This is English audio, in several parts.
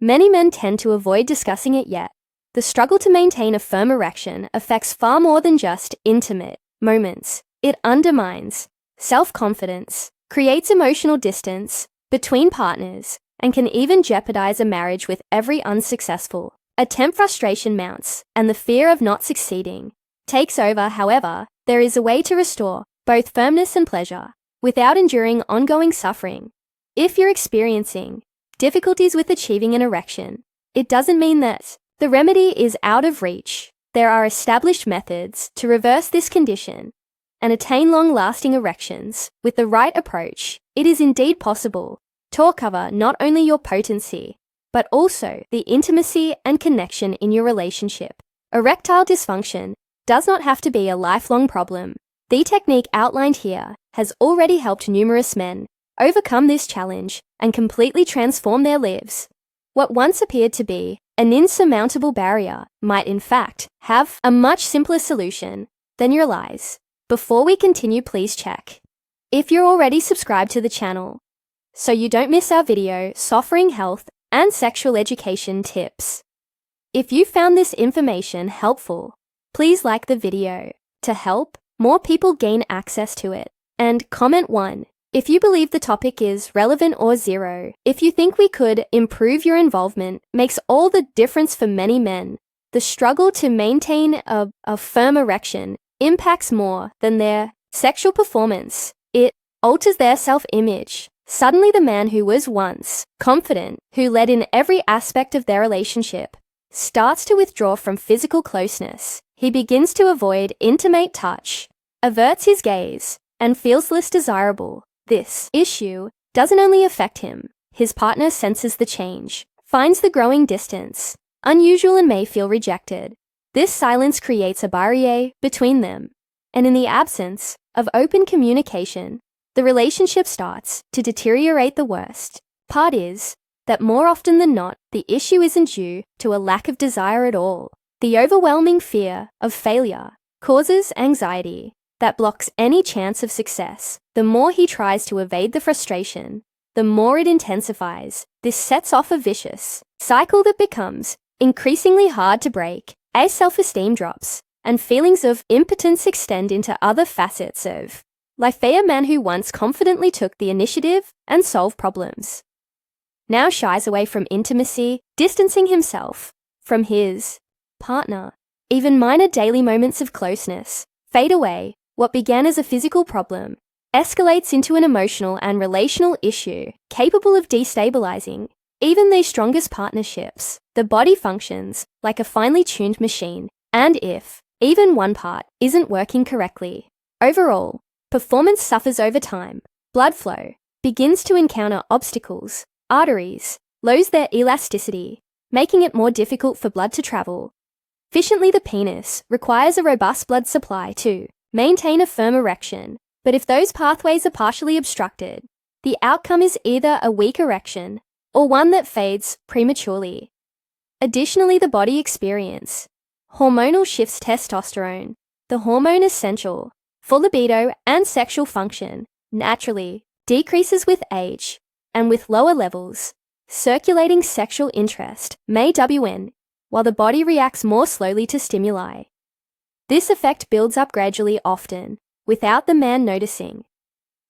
Many men tend to avoid discussing it yet. The struggle to maintain a firm erection affects far more than just intimate moments. It undermines self-confidence, creates emotional distance between partners, and can even jeopardize a marriage with every unsuccessful attempt. Frustration mounts, and the fear of not succeeding takes over. However, there is a way to restore both firmness and pleasure without enduring ongoing suffering. If you're experiencing difficulties with achieving an erection, it doesn't mean that the remedy is out of reach. There are established methods to reverse this condition and attain long-lasting erections. With the right approach, it is indeed possible to cover not only your potency, but also the intimacy and connection in your relationship. Erectile dysfunction does not have to be a lifelong problem. The technique outlined here has already helped numerous men overcome this challenge and completely transform their lives. What once appeared to be an insurmountable barrier might in fact have a much simpler solution than you realize. Before we continue, please check if you're already subscribed to the channel so you don't miss our video, Suffering Health and Sexual Education Tips. If you found this information helpful, please like the video to help more people gain access to it, and comment 1 if you believe the topic is relevant, or 0 if you think we could improve. Your involvement makes all the difference for many men. The struggle to maintain a firm erection impacts more than their sexual performance. It alters their self-image. Suddenly, the man who was once confident, who led in every aspect of their relationship, starts to withdraw from physical closeness. He begins to avoid intimate touch, averts his gaze, and feels less desirable. This issue doesn't only affect him. His partner senses the change, finds the growing distance unusual, and may feel rejected. This silence creates a barrier between them, and in the absence of open communication, the relationship starts to deteriorate. The worst part is that more often than not, the issue isn't due to a lack of desire at all. The overwhelming fear of failure causes anxiety that blocks any chance of success. The more he tries to evade the frustration, the more it intensifies. This sets off a vicious cycle that becomes increasingly hard to break. As self-esteem drops and feelings of impotence extend into other facets of life. A man who once confidently took the initiative and solved problems now shies away from intimacy, distancing himself from his partner. Even minor daily moments of closeness fade away. What began as a physical problem escalates into an emotional and relational issue capable of destabilizing even the strongest partnerships. The body functions like a finely tuned machine, and if even one part isn't working correctly, overall performance suffers over time. Blood flow begins to encounter obstacles. Arteries lose their elasticity, making it more difficult for blood to travel efficiently. The penis requires a robust blood supply to maintain a firm erection, but if those pathways are partially obstructed, the outcome is either a weak erection or one that fades prematurely. Additionally, the body experiences hormonal shifts. Testosterone, the hormone essential for libido and sexual function, naturally decreases with age, and with lower levels, circulating sexual interest may wane, while the body reacts more slowly to stimuli. This effect builds up gradually, often without the man noticing.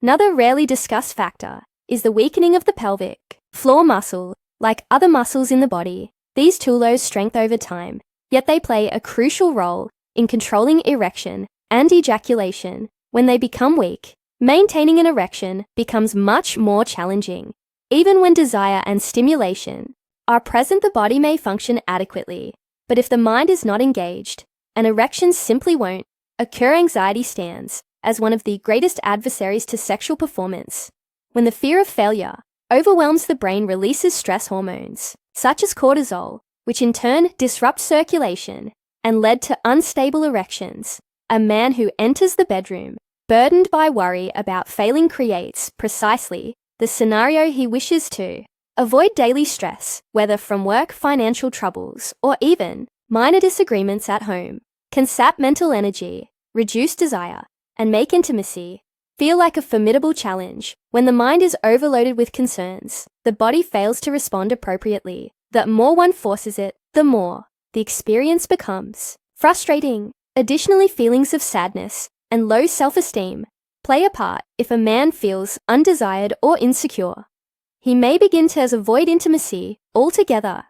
Another rarely discussed factor is the weakening of the pelvic floor muscle. Like other muscles in the body, these too lose strength over time, yet they play a crucial role in controlling erection and ejaculation. When they become weak, maintaining an erection becomes much more challenging. Even when desire and stimulation are present, the body may function adequately, but if the mind is not engaged, an erection simply won't occur. Anxiety stands as one of the greatest adversaries to sexual performance. When the fear of failure overwhelms, the brain releases stress hormones, such as cortisol, which in turn disrupt circulation and led to unstable erections. A man who enters the bedroom burdened by worry about failing creates precisely the scenario he wishes to avoid. Daily stress, whether from work, financial troubles, or even minor disagreements at home, can sap mental energy, reduce desire, and make intimacy feel like a formidable challenge. When the mind is overloaded with concerns, the body fails to respond appropriately. that more one forces it, the more the experience becomes frustrating. Additionally, feelings of sadness and low self-esteem play a part if a man feels undesired or insecure. He may begin to avoid intimacy altogether,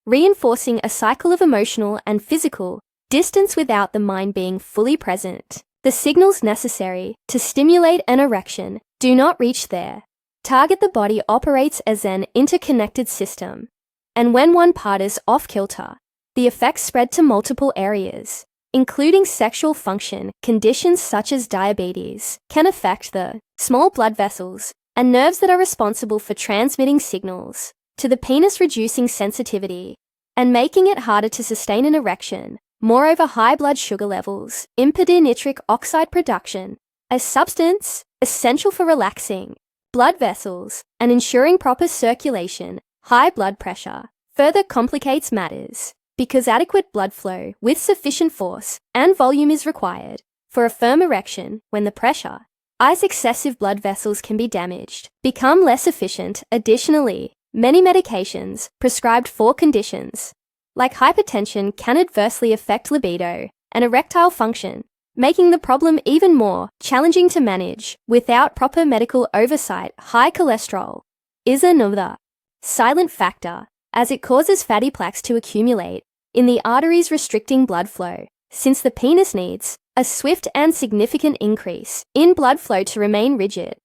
reinforcing a cycle of emotional and physical distance without the mind being fully present. The signals necessary to stimulate an erection do not reach there. Target. The body operates as an interconnected system, and when one part is off-kilter, the effects spread to multiple areas, including sexual function. Conditions such as diabetes can affect the small blood vessels and nerves that are responsible for transmitting signals to the penis, reducing sensitivity and making it harder to sustain an erection. Moreover, high blood sugar levels impede nitric oxide production, a substance essential for relaxing blood vessels and ensuring proper circulation. High blood pressure further complicates matters because adequate blood flow with sufficient force and volume is required for a firm erection. When the pressure is excessive, blood vessels can be damaged, become less efficient. Additionally, many medications prescribed for conditions like hypertension can adversely affect libido and erectile function, making the problem even more challenging to manage without proper medical oversight. High cholesterol is another silent factor, as it causes fatty plaques to accumulate in the arteries, restricting blood flow, since the penis needs a swift and significant increase in blood flow to remain rigid.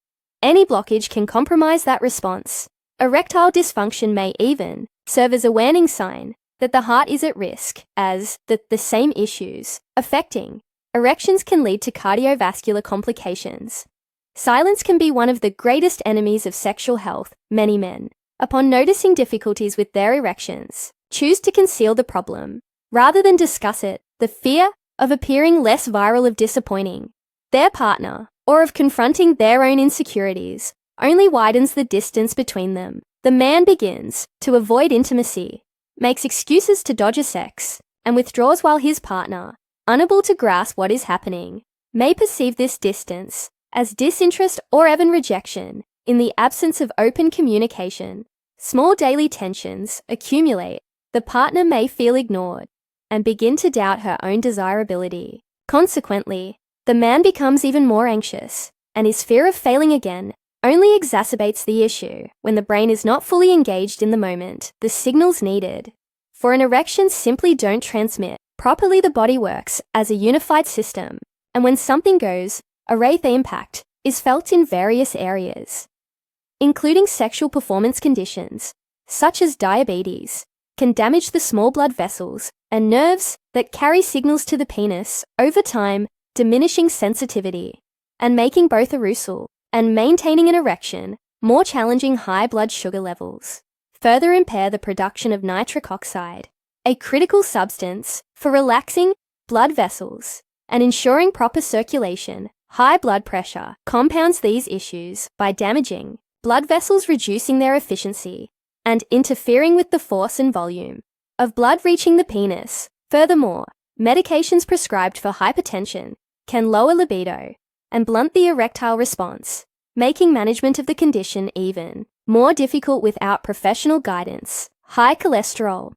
Any blockage can compromise that response. Erectile dysfunction may even serve as a warning sign that the heart is at risk, as the same issues affecting erections can lead to cardiovascular complications. Silence can be one of the greatest enemies of sexual health. Many men, upon noticing difficulties with their erections, choose to conceal the problem rather than discuss it. The fear of appearing less virile, of disappointing their partner, or of confronting their own insecurities only widens the distance between them. The man begins to avoid intimacy, makes excuses to dodge sex, and withdraws, while his partner, unable to grasp what is happening, may perceive this distance as disinterest or even rejection. In the absence of open communication, small daily tensions accumulate. The partner may feel ignored and begin to doubt her own desirability. Consequently, the man becomes even more anxious, and his fear of failing again only exacerbates the issue. When the brain is not fully engaged in the moment, the signals needed for an erection simply don't transmit properly. The body works as a unified system, and when something goes awry, the impact is felt in various areas, including sexual performance. Conditions such as diabetes can damage the small blood vessels and nerves that carry signals to the penis, over time diminishing sensitivity and making both arousal and maintaining an erection more challenging. High blood sugar levels further impair the production of nitric oxide, a critical substance for relaxing blood vessels and ensuring proper circulation. High blood pressure compounds these issues by damaging blood vessels, reducing their efficiency and interfering with the force and volume of blood reaching the penis. Furthermore, medications prescribed for hypertension can lower libido and blunt the erectile response, making management of the condition even more difficult without professional guidance. High cholesterol,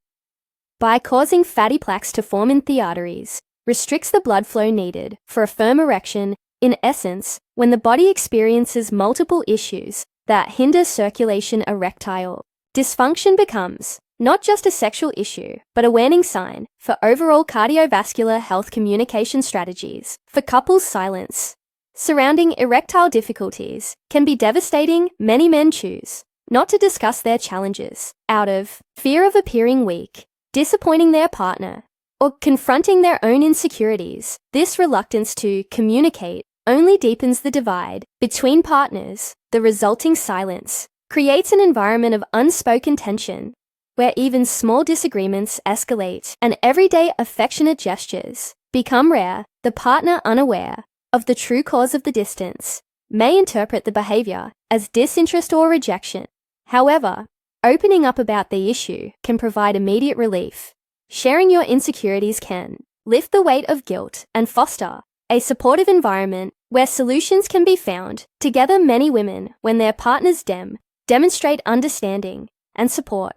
by causing fatty plaques to form in the arteries, restricts the blood flow needed for a firm erection. In essence, when the body experiences multiple issues that hinder circulation, erectile dysfunction becomes not just a sexual issue, but a warning sign for overall cardiovascular health. Communication strategies for couples. Silence surrounding erectile difficulties can be devastating. Many men choose not to discuss their challenges out of fear of appearing weak, disappointing their partner, or confronting their own insecurities. This reluctance to communicate only deepens the divide between partners. The resulting silence creates an environment of unspoken tension, where even small disagreements escalate and everyday affectionate gestures become rare. The partner, unaware of the true cause of the distance, may interpret the behavior as disinterest or rejection. However, opening up about the issue can provide immediate relief. Sharing your insecurities can lift the weight of guilt and foster a supportive environment where solutions can be found. Together, many women, when their partners demonstrate understanding and support,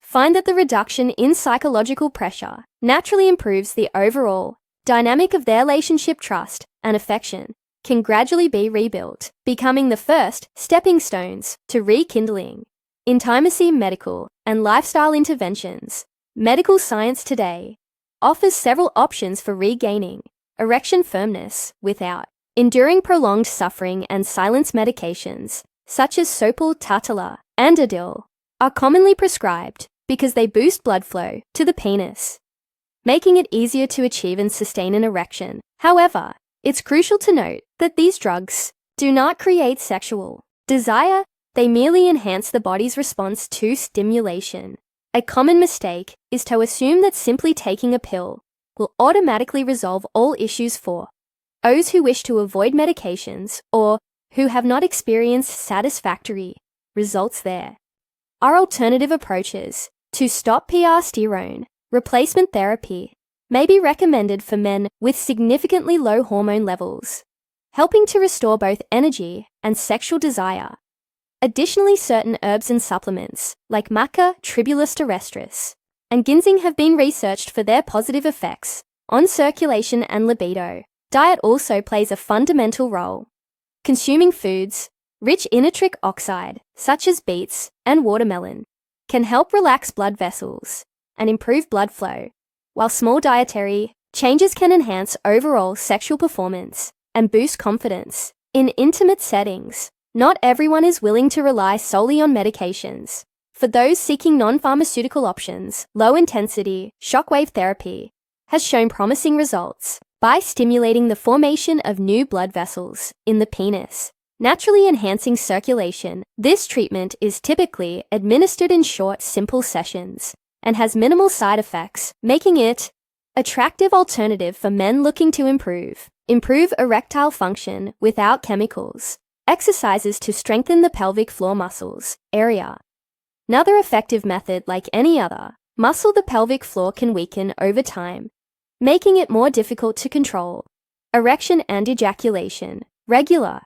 find that the reduction in psychological pressure naturally improves the overall dynamic of their relationship. Trust and affection can gradually be rebuilt, becoming the first stepping stones to rekindling. Intimacy medical and lifestyle interventions. Medical science today offers several options for regaining erection firmness without enduring prolonged suffering, and silence medications, such as Sopal, Tatala, and Adil, are commonly prescribed because they boost blood flow to the penis, making it easier to achieve and sustain an erection. However, it's crucial to note that these drugs do not create sexual desire, they merely enhance the body's response to stimulation. A common mistake is to assume that simply taking a pill will automatically resolve all issues for those who wish to avoid medications or who have not experienced satisfactory results. There are alternative approaches to stop progesterone. Replacement therapy may be recommended for men with significantly low hormone levels, helping to restore both energy and sexual desire. Additionally, certain herbs and supplements like maca, tribulus terrestris, and ginseng have been researched for their positive effects on circulation and libido. Diet also plays a fundamental role. Consuming foods rich in nitric oxide, such as beets and watermelon, can help relax blood vessels and improve blood flow, while small dietary changes can enhance overall sexual performance and boost confidence. In intimate settings, not everyone is willing to rely solely on medications. For those seeking non-pharmaceutical options, low-intensity shockwave therapy has shown promising results by stimulating the formation of new blood vessels in the penis, naturally enhancing circulation. This treatment is typically administered in short, simple sessions and has minimal side effects, making it an attractive alternative for men looking to improve erectile function without chemicals. Exercises to strengthen the pelvic floor muscles area. Another effective method, like any other muscle, the pelvic floor can weaken over time, making it more difficult to control erection and ejaculation. Regular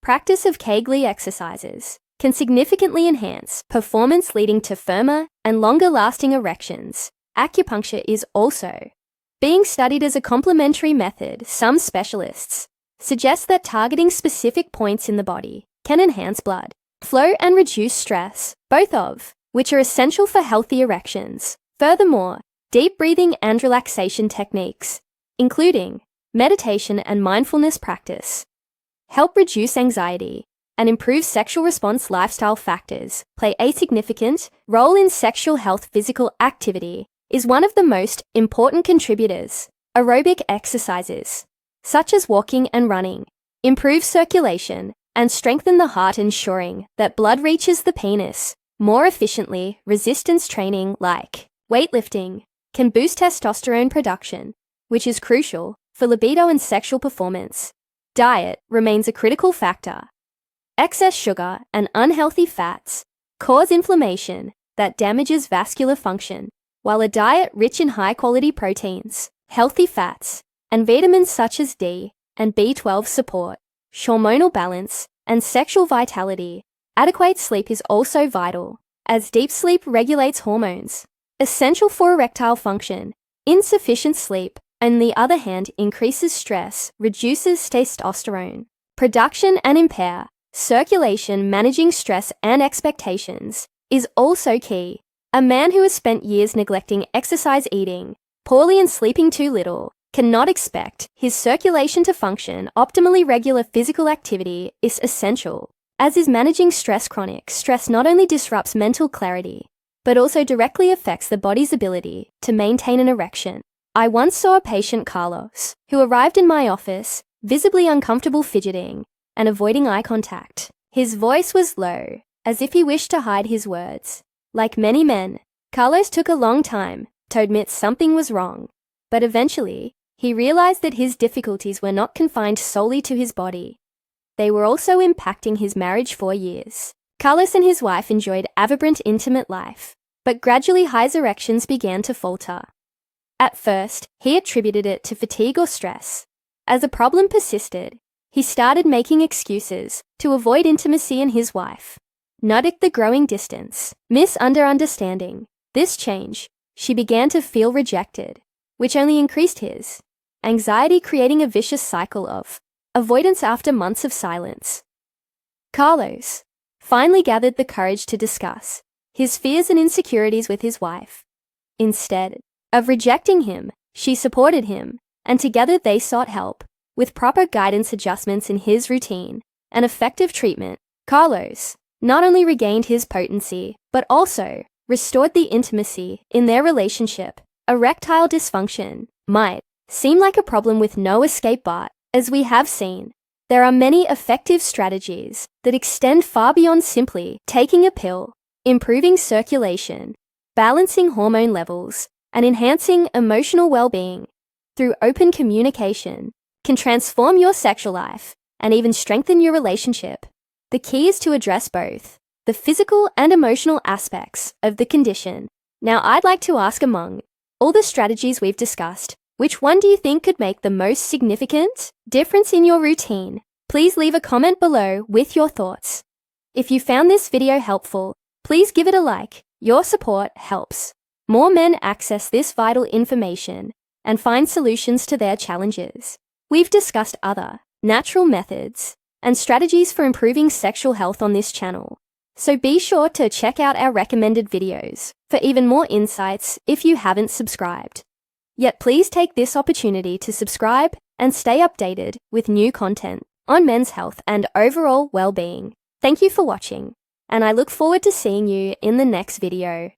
practice of Kegel exercises can significantly enhance performance, leading to firmer and longer-lasting erections. Acupuncture is also being studied as a complementary method. Some specialists suggest that targeting specific points in the body can enhance blood flow and reduce stress, both of which are essential for healthy erections. Furthermore, deep breathing and relaxation techniques, including meditation and mindfulness practice, help reduce anxiety and improve sexual response. Lifestyle factors play a significant role in sexual health. Physical activity is one of the most important contributors. Aerobic exercises, such as walking and running, improve circulation and strengthen the heart, ensuring that blood reaches the penis more efficiently. Resistance training, like weightlifting, can boost testosterone production, which is crucial for libido and sexual performance. Diet remains a critical factor. Excess sugar and unhealthy fats cause inflammation that damages vascular function, while a diet rich in high-quality proteins, healthy fats, and vitamins such as D and B12 support hormonal balance and sexual vitality. Adequate sleep is also vital, as deep sleep regulates hormones essential for erectile function. Insufficient sleep, on the other hand, increases stress, reduces testosterone production, and impair circulation. Managing stress and expectations is also key. A man who has spent years neglecting exercise, eating poorly, and sleeping too little cannot expect his circulation to function optimally. Regular physical activity is essential, as is managing stress. Chronic stress not only disrupts mental clarity, but also directly affects the body's ability to maintain an erection. I once saw a patient, Carlos, who arrived in my office, visibly uncomfortable, fidgeting and avoiding eye contact. His voice was low, as if he wished to hide his words. Like many men, Carlos took a long time to admit something was wrong, but eventually, he realized that his difficulties were not confined solely to his body. They were also impacting his marriage for years. Carlos and his wife enjoyed a vibrant, intimate life, but gradually his erections began to falter. At first, he attributed it to fatigue or stress. As the problem persisted, he started making excuses to avoid intimacy, and his wife noticed the growing distance, misunderstanding, This change, she began to feel rejected, which only increased his anxiety, creating a vicious cycle of avoidance after months of silence. Carlos finally gathered the courage to discuss his fears and insecurities with his wife. Instead of rejecting him, she supported him, and together they sought help. With proper guidance, adjustments in his routine, and effective treatment, Carlos not only regained his potency, but also restored the intimacy in their relationship. Erectile dysfunction might seem like a problem with no escape, but, as we have seen, there are many effective strategies that extend far beyond simply taking a pill. Improving circulation, balancing hormone levels, and enhancing emotional well-being through open communication can transform your sexual life and even strengthen your relationship. The key is to address both the physical and emotional aspects of the condition. Now, I'd like to ask, among all the strategies we've discussed, which one do you think could make the most significant difference in your routine? Please leave a comment below with your thoughts. If you found this video helpful, please give it a like. Your support helps more men access this vital information and find solutions to their challenges. We've discussed other natural methods and strategies for improving sexual health on this channel, so be sure to check out our recommended videos for even more insights if you haven't subscribed. Yet please take this opportunity to subscribe and stay updated with new content on men's health and overall well-being. Thank you for watching, and I look forward to seeing you in the next video.